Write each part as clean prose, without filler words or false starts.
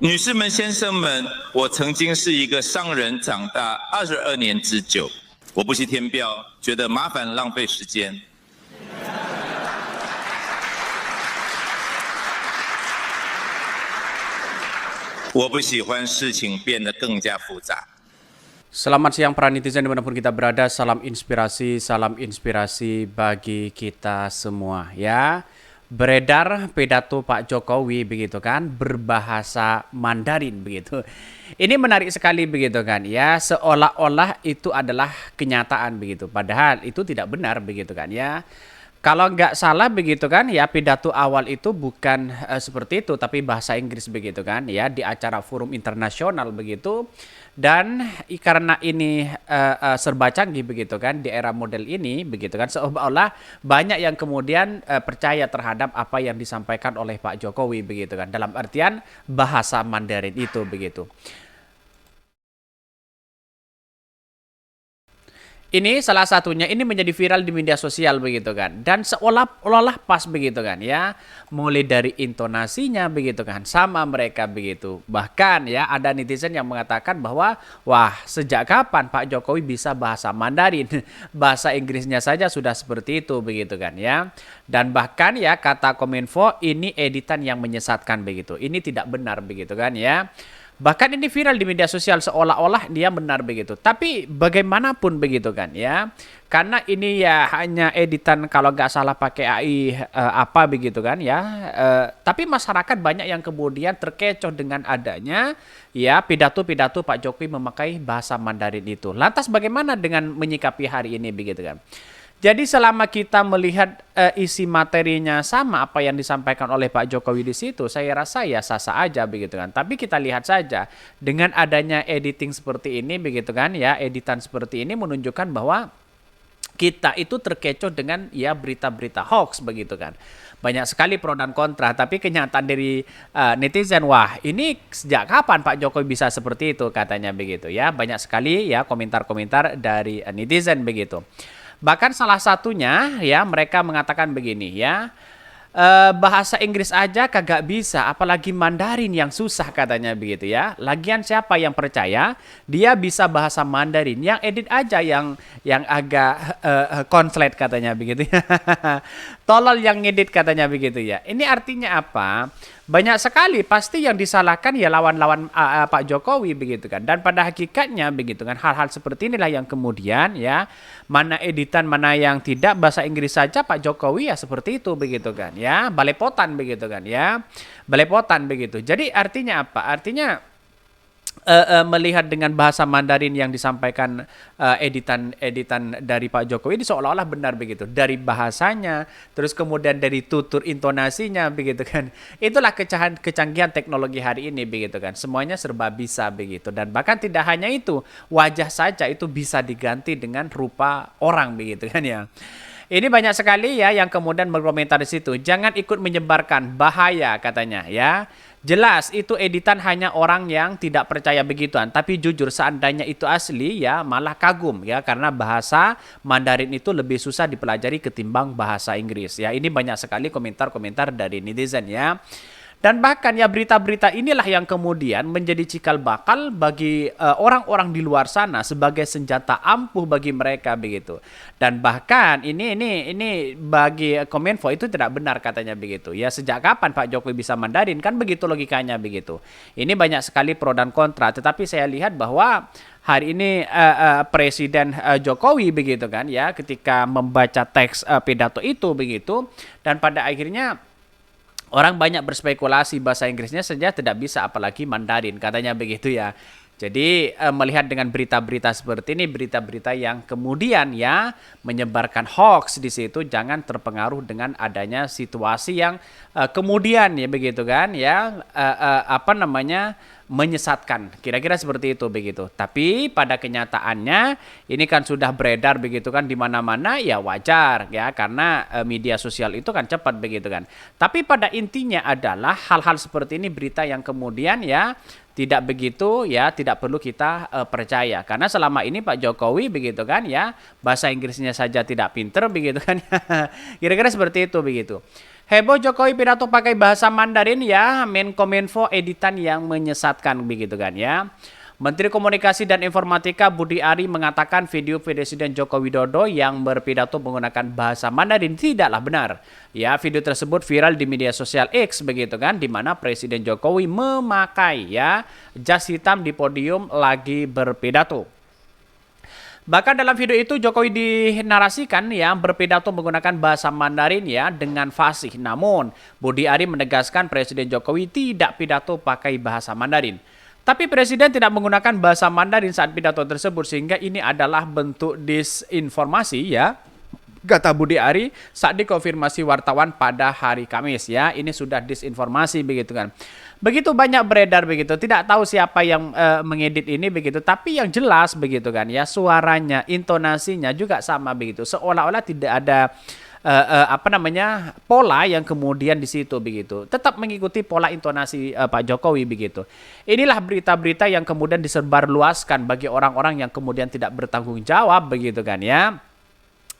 女士们、先生们，我曾经是一个商人长大22年之久，我不惜填表，觉得麻烦浪费时间。我不喜欢事情变得更加复杂。Selamat siang para netizen dimanapun kita berada, salam inspirasi bagi kita semua ya. Beredar pidato Pak Jokowi begitu kan, berbahasa Mandarin begitu. Ini menarik sekali begitu kan ya, seolah-olah itu adalah kenyataan begitu. Padahal itu tidak benar begitu kan ya. Kalau nggak salah begitu kan ya, pidato awal itu bukan seperti itu, tapi bahasa Inggris begitu kan ya, di acara forum internasional begitu. Dan karena ini serba canggih begitu kan, di era model ini begitu kan, seolah-olah banyak yang kemudian percaya terhadap apa yang disampaikan oleh Pak Jokowi begitu kan, dalam artian bahasa Mandarin itu begitu. Ini salah satunya, ini menjadi viral di media sosial begitu kan, dan seolah-olah pas begitu kan ya, mulai dari intonasinya begitu kan, sama mereka begitu. Bahkan ya ada netizen yang mengatakan bahwa wah, sejak kapan Pak Jokowi bisa bahasa Mandarin, bahasa Inggrisnya saja sudah seperti itu begitu kan ya. Dan bahkan ya kata Kominfo, ini editan yang menyesatkan begitu, ini tidak benar begitu kan ya. Bahkan ini viral di media sosial seolah-olah dia benar begitu. Tapi bagaimanapun begitu kan ya. Karena ini ya hanya editan kalau nggak salah pakai AI apa begitu kan ya. Tapi masyarakat banyak yang kemudian terkecoh dengan adanya ya pidato-pidato Pak Jokowi memakai bahasa Mandarin itu. Lantas bagaimana dengan menyikapi hari ini begitu kan. Jadi selama kita melihat isi materinya sama apa yang disampaikan oleh Pak Jokowi di situ, saya rasa ya sah-sah aja begitu kan. Tapi kita lihat saja dengan adanya editing seperti ini begitu kan ya, editan seperti ini menunjukkan bahwa kita itu terkecoh dengan ya berita-berita hoax begitu kan. Banyak sekali pro dan kontra, tapi kenyataan dari netizen, wah ini sejak kapan Pak Jokowi bisa seperti itu katanya begitu ya. Banyak sekali ya komentar-komentar dari netizen begitu. Bahkan salah satunya ya mereka mengatakan begini ya, bahasa Inggris aja kagak bisa, apalagi Mandarin yang susah katanya begitu ya. Lagian siapa yang percaya dia bisa bahasa Mandarin? Yang edit aja yang agak konslet katanya begitu ya. Tolol yang ngedit katanya begitu ya. Ini artinya apa? Banyak sekali pasti yang disalahkan ya lawan-lawan Pak Jokowi begitu kan. Dan pada hakikatnya begitu kan, hal-hal seperti inilah yang kemudian ya, mana editan mana yang tidak, bahasa Inggris saja Pak Jokowi ya seperti itu begitu kan ya, balepotan begitu kan ya, balepotan begitu. Jadi artinya apa? Artinya melihat dengan bahasa Mandarin yang disampaikan editan dari Pak Jokowi ini seolah-olah benar begitu, dari bahasanya, terus kemudian dari tutur intonasinya begitu kan. Itulah kecanggihan teknologi hari ini begitu kan, semuanya serba bisa begitu. Dan bahkan tidak hanya itu, wajah saja itu bisa diganti dengan rupa orang begitu kan ya. Ini banyak sekali ya yang kemudian berkomentar di situ. Jangan ikut menyebarkan, bahaya katanya ya. Jelas itu editan hanya orang yang tidak percaya begituan. Tapi jujur seandainya itu asli ya malah kagum ya. Karena bahasa Mandarin itu lebih susah dipelajari ketimbang bahasa Inggris ya. Ini banyak sekali komentar-komentar dari netizen ya. Dan bahkan ya berita-berita inilah yang kemudian menjadi cikal bakal bagi orang-orang di luar sana sebagai senjata ampuh bagi mereka begitu. Dan bahkan ini bagi Kominfo itu tidak benar katanya begitu. Ya sejak kapan Pak Jokowi bisa Mandarin, kan begitu logikanya begitu. Ini banyak sekali pro dan kontra, tetapi saya lihat bahwa hari ini Presiden Jokowi begitu kan ya, ketika membaca teks pidato itu begitu, dan pada akhirnya orang banyak berspekulasi bahasa Inggrisnya saja tidak bisa, apalagi Mandarin katanya begitu ya. Jadi melihat dengan berita-berita seperti ini, berita-berita yang kemudian ya menyebarkan hoax di situ, jangan terpengaruh dengan adanya situasi yang kemudian ya begitu kan ya, menyesatkan, kira-kira seperti itu begitu. Tapi pada kenyataannya ini kan sudah beredar begitu kan di mana-mana, ya wajar ya, karena media sosial itu kan cepat begitu kan. Tapi pada intinya adalah hal-hal seperti ini, berita yang kemudian ya tidak begitu ya, tidak perlu kita percaya, karena selama ini Pak Jokowi begitu kan ya, bahasa Inggrisnya saja tidak pinter begitu kan. Kira-kira seperti itu begitu. Heboh Jokowi pidato pakai bahasa Mandarin ya, Menkominfo editan yang menyesatkan begitu kan ya. Menteri Komunikasi dan Informatika Budi Ari mengatakan video Presiden Joko Widodo yang berpidato menggunakan bahasa Mandarin tidaklah benar. Ya, video tersebut viral di media sosial X begitu kan, di mana Presiden Jokowi memakai ya jas hitam di podium lagi berpidato. Bahkan dalam video itu Jokowi dinarasikan ya berpidato menggunakan bahasa Mandarin ya dengan fasih. Namun Budi Ari menegaskan Presiden Jokowi tidak pidato pakai bahasa Mandarin. Tapi Presiden tidak menggunakan bahasa Mandarin saat pidato tersebut sehingga ini adalah bentuk disinformasi ya. Kata Budi Ari saat dikonfirmasi wartawan pada hari Kamis ya. Ini sudah disinformasi begitu kan. Begitu banyak beredar begitu. Tidak tahu siapa yang mengedit ini begitu. Tapi yang jelas begitu kan ya. Suaranya, intonasinya juga sama begitu. Seolah-olah tidak ada pola yang kemudian di situ begitu. Tetap mengikuti pola intonasi Pak Jokowi begitu. Inilah berita-berita yang kemudian disebarluaskan bagi orang-orang yang kemudian tidak bertanggung jawab begitu kan ya.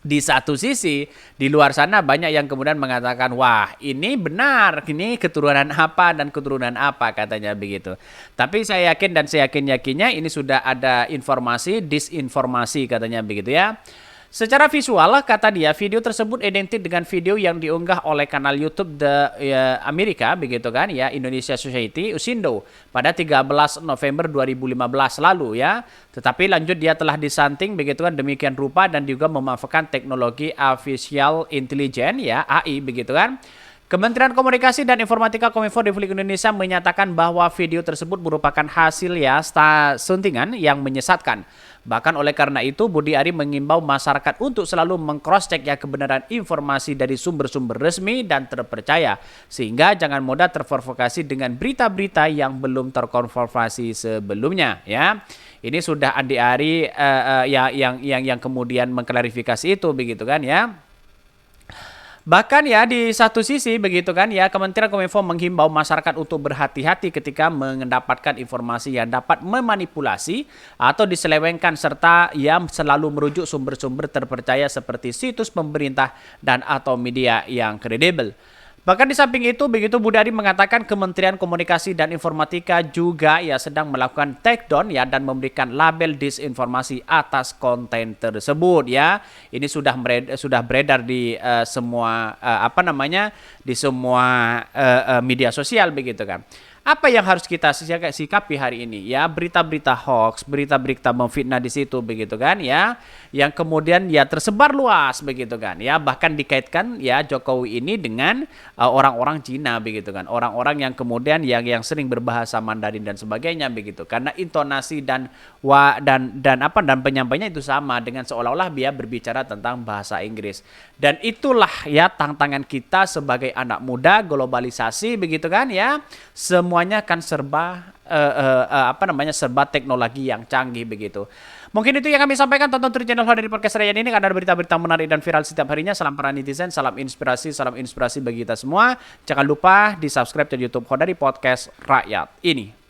Di satu sisi, di luar sana banyak yang kemudian mengatakan, wah ini benar, ini keturunan apa dan keturunan apa katanya begitu. Tapi saya yakin dan saya yakin-yakinnya ini sudah ada informasi, disinformasi katanya begitu ya. Secara visual, kata dia, video tersebut identik dengan video yang diunggah oleh kanal YouTube Amerika, begitu kan, ya, Indonesia Society, Usindo, pada 13 November 2015 lalu, ya. Tetapi lanjut dia telah disanting, begitu kan, demikian rupa dan juga memanfaatkan teknologi Artificial Intelligence, ya, AI, begitu kan. Kementerian Komunikasi dan Informatika Kominfo Republik Indonesia menyatakan bahwa video tersebut merupakan hasil ya suntingan yang menyesatkan. Bahkan oleh karena itu Budi Ari mengimbau masyarakat untuk selalu meng-cross-check ya kebenaran informasi dari sumber-sumber resmi dan terpercaya. Sehingga jangan mudah terprovokasi dengan berita-berita yang belum terkonfirmasi sebelumnya ya. Ini sudah Andi Ari yang kemudian mengklarifikasi itu begitu kan ya. Bahkan ya di satu sisi begitu kan ya Kementerian Kominfo menghimbau masyarakat untuk berhati-hati ketika mendapatkan informasi yang dapat memanipulasi atau diselewengkan serta yang selalu merujuk sumber-sumber terpercaya seperti situs pemerintah dan atau media yang kredibel. Bahkan di samping itu, begitu Budi Ari mengatakan Kementerian Komunikasi dan Informatika juga ya sedang melakukan take down ya dan memberikan label disinformasi atas konten tersebut ya. Ini sudah beredar di semua di semua media sosial begitu kan. Apa yang harus kita sikapi hari ini ya, berita-berita hoax, berita-berita memfitnah di situ begitu kan ya, yang kemudian ya tersebar luas begitu kan ya, bahkan dikaitkan ya Jokowi ini dengan orang-orang Cina begitu kan, orang-orang yang kemudian yang sering berbahasa Mandarin dan sebagainya begitu, karena intonasi dan penyampainya itu sama dengan seolah-olah dia berbicara tentang bahasa Inggris. Dan itulah ya tantangan kita sebagai anak muda, globalisasi begitu kan ya, semuanya kan serba serba teknologi yang canggih begitu. Mungkin itu yang kami sampaikan. Tonton terus channel dari Podcast Rakyat ini, karena ada berita-berita menarik dan viral setiap harinya. Salam para netizen, salam inspirasi bagi kita semua. Jangan lupa di subscribe channel YouTube dari Podcast Rakyat ini.